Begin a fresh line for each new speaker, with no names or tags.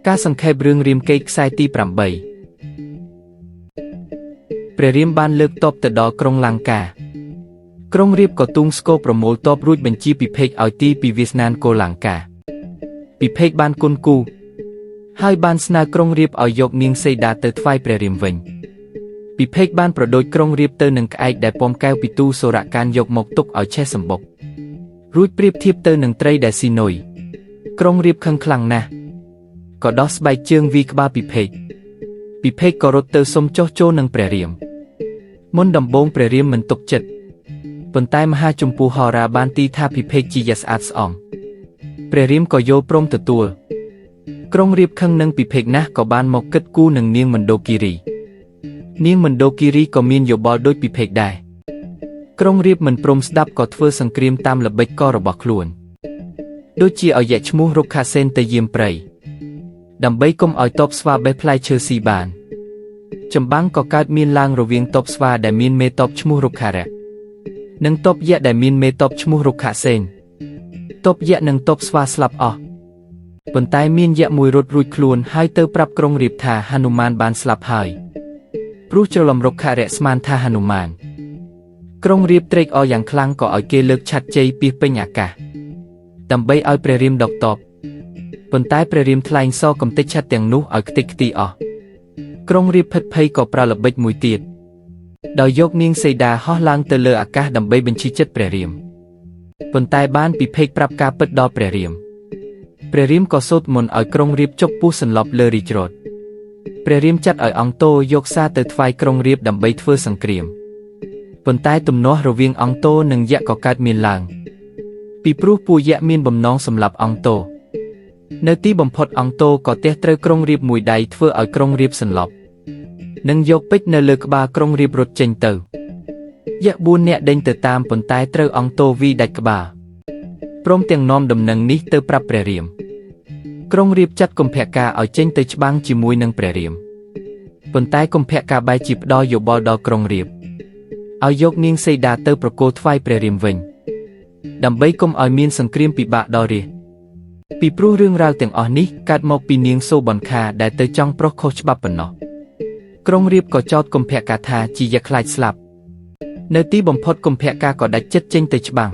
ការសង្ខេបរឿងរាមកេរ្តិ៍ខ្សែទី8ព្រះរាមបានលើកទ័ពទៅដល់ក្រុងលង្កាក្រុងរាពណ៍ក៏ទូងស្គរប្រមូលទ័ពរួចបញ្ជាពិភេកឲ្យទីពីវាសនានគោលង្កាពិភេកបានគុនគូហើយបានស្នើក្រុងរាពណ៍ឲ្យយកនាងសីតាទៅថ្វាយព្រះរាមវិញពិភេកបានប្រដូចក្រុងរាពណ៍ទៅនឹងក្អែកដែលពំកែវពីទូសូរកានយកមកទុកឲ្យឆេះសម្បុករួចប្រៀបធៀបទៅនឹងត្រីដែលស៊ីនុយក្រុងរាពណ៍ខឹងខ្លាំងណាស់ក៏ដោះស្បែកជើងវីក្បាលពិភេកក៏រត់ទៅសុំចុះចូលនឹងព្រះរាមមុនដំបូងព្រះរាមមិនទុកចិត្តប៉ុន្តែមហាជម្ពូហោរាបានទីថាពិភេកជាយស្អាតស្អំព្រះរាមក៏យល់ព្រមទទួលក្រុងរាពណ៍ខឹងនឹងពិភេកណាស់ក៏បានមកគិតគូរនឹងនាងមណ្ឌោគិរីនាងមណ្ឌោគិរីក៏មានយោបល់ដូចពិភេកដែរក្រុងរាពណ៍មិនព្រមស្ដាប់ក៏ធ្វើសង្គ្រាមតាមល្បិចកលរបស់ខ្លួនដូចជាឲ្យយៈឈ្មោះរុក្ខសេនទៅយាមព្រៃដើម្បីកុំឲ្យទ័ពស្វាបេះផ្លែឈើស៊ីបានចម្បាំងក៏កើតមានឡើងរវាងទ័ពស្វាដែលមានមេទ័ពឈ្មោះរុក្ខរៈនិងទ័ពយៈដែលមានមេទ័ពឈ្មោះរុក្ខសេនទ័ពយៈនិងទ័ពស្វាស្លាប់អស់ប៉ុន្តែមានយៈមួយរត់រួចខ្លួនហើយទៅប្រាប់ក្រុងរាពណ៍ថាហនុមានបានស្លាប់ហើយព្រោះច្រឡំរុក្ខរៈស្មានថាហនុមានក្រុងរាពណ៍ត្រេកអរយ៉ាងខ្លាំងក៏ឲ្យគេលើកឆ័ត្រជ័យពាសពេញអាកាសដើម្បីឲ្យព្រះរាមដកទ័ពប៉ុន្តែព្រះរាមថ្លែងសរកំទេចឆ័ត្រទាំងនោះឲ្យខ្ទេចខ្ទីអស់ក្រុងរាពណ៍ភិតភ័យក៏ប្រើល្បិចមួយទៀតដោយយកនាងសីតាហោះឡើងទៅលើអាកាសដើម្បីបញ្ឈឺចិត្តព្រះរាមប៉ុន្តែបានពិភេកប្រាប់ការពិតដល់ព្រះរាមក៏សូត្រមន្តឲ្យក្រុងរាពណ៍ចុកពោះសន្លប់លើរាជរថព្រះរាមចាត់ឲ្យអង្គទយកសារទៅថ្វាយក្រុងរាពណ៍ដើម្បីធ្វើសង្គ្រាមប៉ុន្តែទំនាស់រវាងអង្គទនិងយៈក៏កើតមានឡើងពីព្រោះពួកយៈមានបំណងសម្លាប់អង្គទនៅទីបំផុតអង្គទក៏ទះត្រូវក្រុងរាពណ៍មួយដៃធ្វើឲ្យក្រុងរាពណ៍សន្លប់និងយកពេជ្រនៅលើក្បាលក្រុងរាពណ៍រត់ចេញទៅយៈ4នាក់ដេញទៅតាមប៉ុន្តែត្រូវអង្គទវីដាច់ក្បាលព្រមទាំងនាំដំណឹងនេះទៅប្រាប់ព្រះរាមក្រុងរាពណ៍ចាត់កុម្ពការឲ្យចេញទៅច្បាំងជាមួយនឹងព្រះរាមប៉ុន្តែកុម្ពការបែរជាផ្ដល់យោបល់ដល់ក្រុងរាពណ៍ឲ្យយកនាងសីតាទៅប្រគល់ថ្វាយព្រះរាមវិញដើម្បីកុំឲ្យមានសង្គ្រាមពិបាកដល់រាស្ត្រពីព្រោះរឿងរ៉ាវទាំងអស់នេះកើតមកពីនាងសូបនខាដែលទៅចង់ប្រុសខុសច្បាប់ប៉ុណ្ណោះក្រុងរាពណ៍ក៏ចោទកុម្ពការថាជាយៈខ្លាចស្លាប់នៅទីបំផុតកុម្ពការក៏ដាច់ចិត្តចេញទៅច្បាំង